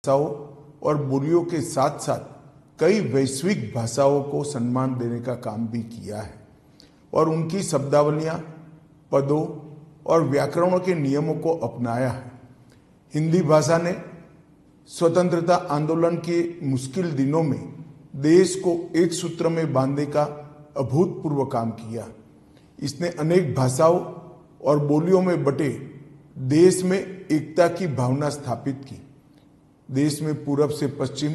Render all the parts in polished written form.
भाषाओं और बोलियों के साथ साथ कई वैश्विक भाषाओं को सम्मान देने का काम भी किया है और उनकी शब्दावलियां, पदों और व्याकरणों के नियमों को अपनाया है। हिंदी भाषा ने स्वतंत्रता आंदोलन के मुश्किल दिनों में देश को एक सूत्र में बांधने का अभूतपूर्व काम किया। इसने अनेक भाषाओं और बोलियों में बटे देश में एकता की भावना स्थापित की। देश में पूरब से पश्चिम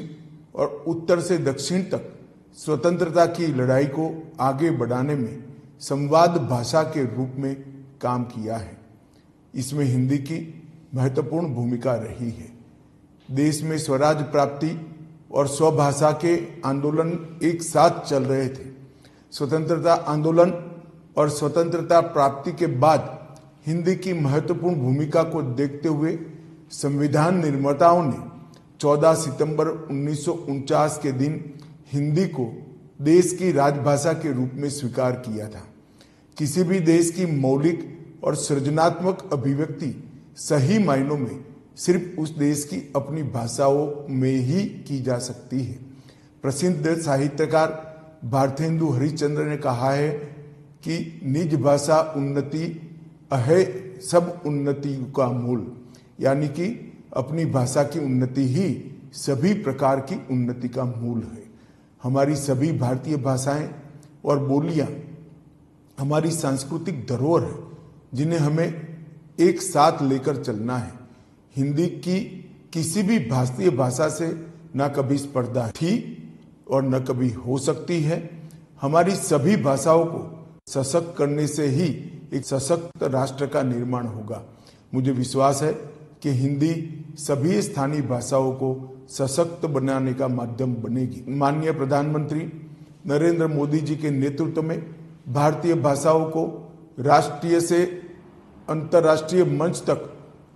और उत्तर से दक्षिण तक स्वतंत्रता की लड़ाई को आगे बढ़ाने में संवाद भाषा के रूप में काम किया है। इसमें हिंदी की महत्वपूर्ण भूमिका रही है। देश में स्वराज प्राप्ति और स्वभाषा के आंदोलन एक साथ चल रहे थे। स्वतंत्रता आंदोलन और स्वतंत्रता प्राप्ति के बाद हिंदी की महत्वपूर्ण भूमिका को देखते हुए संविधान निर्माताओं ने 14 सितंबर 1949 के दिन हिंदी को देश की राजभाषा के रूप में स्वीकार किया था। किसी भी देश की मौलिक और सृजनात्मक अभिव्यक्ति सही मायनों में सिर्फ उस देश की अपनी भाषाओं में ही की जा सकती है। प्रसिद्ध साहित्यकार भारतेंदु हरिश्चंद्र ने कहा है कि निज भाषा उन्नति अहे सब उन्नति का मूल, यानी कि अपनी भाषा की उन्नति ही सभी प्रकार की उन्नति का मूल है। हमारी सभी भारतीय भाषाएं और बोलियां हमारी सांस्कृतिक धरोहर है, जिन्हें हमें एक साथ लेकर चलना है। हिंदी की किसी भी भारतीय भाषा से न कभी स्पर्धा थी और न कभी हो सकती है। हमारी सभी भाषाओं को सशक्त करने से ही एक सशक्त राष्ट्र का निर्माण होगा। मुझे विश्वास है कि हिंदी सभी स्थानीय भाषाओं को सशक्त बनाने का माध्यम बनेगी। माननीय प्रधानमंत्री नरेंद्र मोदी जी के नेतृत्व में भारतीय भाषाओं को राष्ट्रीय से अंतर्राष्ट्रीय मंच तक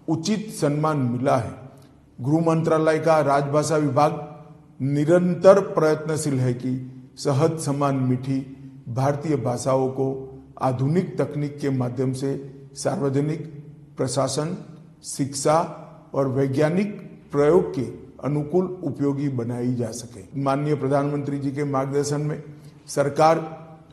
उचित सम्मान मिला है। गृह मंत्रालय का राजभाषा विभाग निरंतर प्रयत्नशील है कि सहज समान मीठी भारतीय भाषाओं को आधुनिक तकनीक के माध्यम से सार्वजनिक प्रशासन, शिक्षा और वैज्ञानिक प्रयोग के अनुकूल उपयोगी बनाई जा सके। माननीय प्रधानमंत्री जी के मार्गदर्शन में सरकार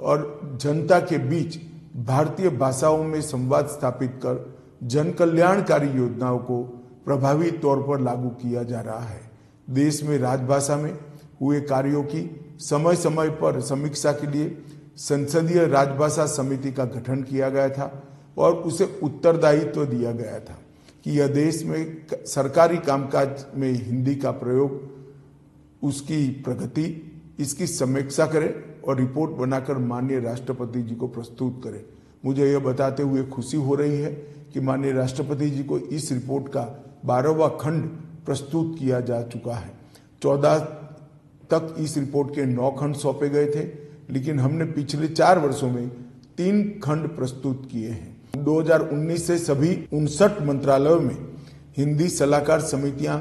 और जनता के बीच भारतीय भाषाओं में संवाद स्थापित कर जन कल्याणकारी योजनाओं को प्रभावी तौर पर लागू किया जा रहा है। देश में राजभाषा में हुए कार्यों की समय समय पर समीक्षा के लिए संसदीय राजभाषा समिति का गठन किया गया था और उसे उत्तरदायित्व दिया गया था कि यह देश में सरकारी कामकाज में हिंदी का प्रयोग, उसकी प्रगति, इसकी समीक्षा करे और रिपोर्ट बनाकर माननीय राष्ट्रपति जी को प्रस्तुत करे। मुझे यह बताते हुए खुशी हो रही है कि माननीय राष्ट्रपति जी को इस रिपोर्ट का 12वां खंड प्रस्तुत किया जा चुका है। 14 तक इस रिपोर्ट के 9 खंड सौंपे गए थे, लेकिन हमने पिछले 4 वर्षों में 3 खंड प्रस्तुत किए हैं। 2019 से सभी 59 मंत्रालयों में हिंदी सलाहकार समितियां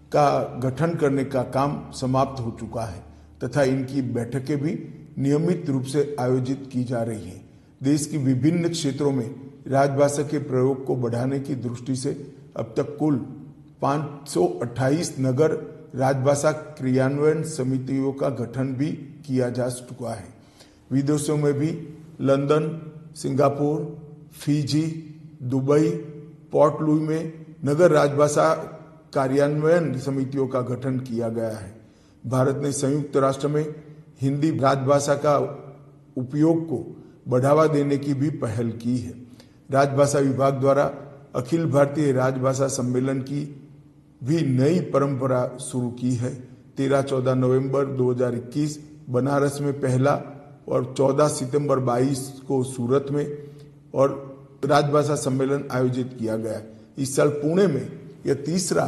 का गठन करने का काम समाप्त हो चुका है तथा इनकी बैठकें भी नियमित रूप से आयोजित की जा रही हैं। देश की विभिन्न क्षेत्रों में राजभाषा के प्रयोग को बढ़ाने की दृष्टि से अब तक कुल 528 नगर राजभाषा क्रियान्वयन समितियों का गठन भी किया जा चुका है। विदेशों में भी London, Singapore, Fiji, Dubai, port Louis में नगर राजभाषा कार्यान्वयन समितियों का गठन किया गया है। भारत ने संयुक्त राष्ट्र में हिंदी राजभाषा का उपयोग को बढ़ावा देने की भी पहल की है। राजभाषा विभाग द्वारा अखिल भारतीय राजभाषा सम्मेलन की भी नई परंपरा शुरू की है। 13-14 नवंबर 2021 बनारस में पहला और 14 सितंबर 22 को सूरत में और राजभाषा सम्मेलन आयोजित किया गया। इस साल पुणे में यह तीसरा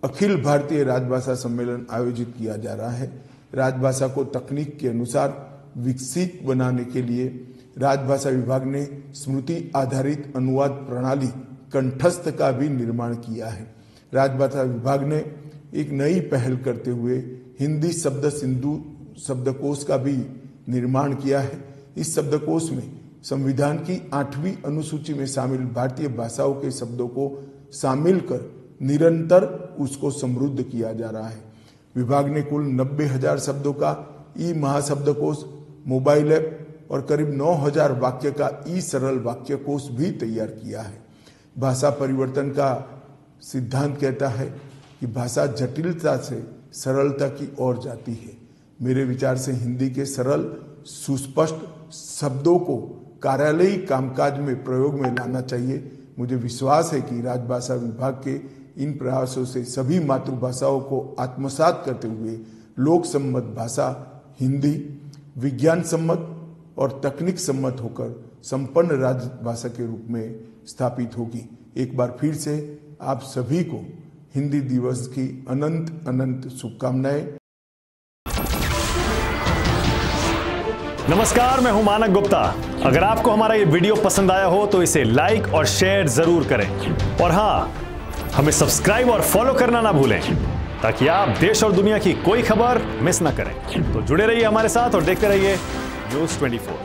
अखिल भारतीय राजभाषा सम्मेलन आयोजित किया जा रहा है। राजभाषा को तकनीक के अनुसार विकसित बनाने के लिए राजभाषा विभाग ने स्मृति आधारित अनुवाद प्रणाली कंठस्थ का भी निर्माण किया है। राजभाषा विभाग ने एक नई पहल करते हुए हिंदी शब्द सिंधु शब्दकोश का भी निर्माण किया है। इस शब्दकोश में संविधान की 8वीं अनुसूची में शामिल भारतीय भाषाओं के शब्दों को शामिल कर निरंतर उसको समृद्ध किया जा रहा है। विभाग ने कुल 90,000 शब्दों का ई महाशब्दकोश, मोबाइल ऐप और करीब 9,000 वाक्य का ई सरल वाक्य कोश भी तैयार किया है। भाषा परिवर्तन का सिद्धांत कहता है कि भाषा जटिलता से सरलता की ओर जाती है। मेरे विचार से हिंदी के सरल सुस्पष्ट शब्दों को कार्यालयी कामकाज में प्रयोग में लाना चाहिए। मुझे विश्वास है कि राजभाषा विभाग के इन प्रयासों से सभी मातृभाषाओं को आत्मसात करते हुए लोक सम्मत भाषा हिंदी विज्ञान सम्मत और तकनीक सम्मत होकर संपन्न राजभाषा के रूप में स्थापित होगी। एक बार फिर से आप सभी को हिंदी दिवस की अनंत अनंत शुभकामनाएं। नमस्कार, मैं हूं मानक गुप्ता। अगर आपको हमारा ये वीडियो पसंद आया हो तो इसे लाइक और शेयर जरूर करें और हाँ, हमें सब्सक्राइब और फॉलो करना ना भूलें ताकि आप देश और दुनिया की कोई खबर मिस ना करें। तो जुड़े रहिए हमारे साथ और देखते रहिए न्यूज़ 24।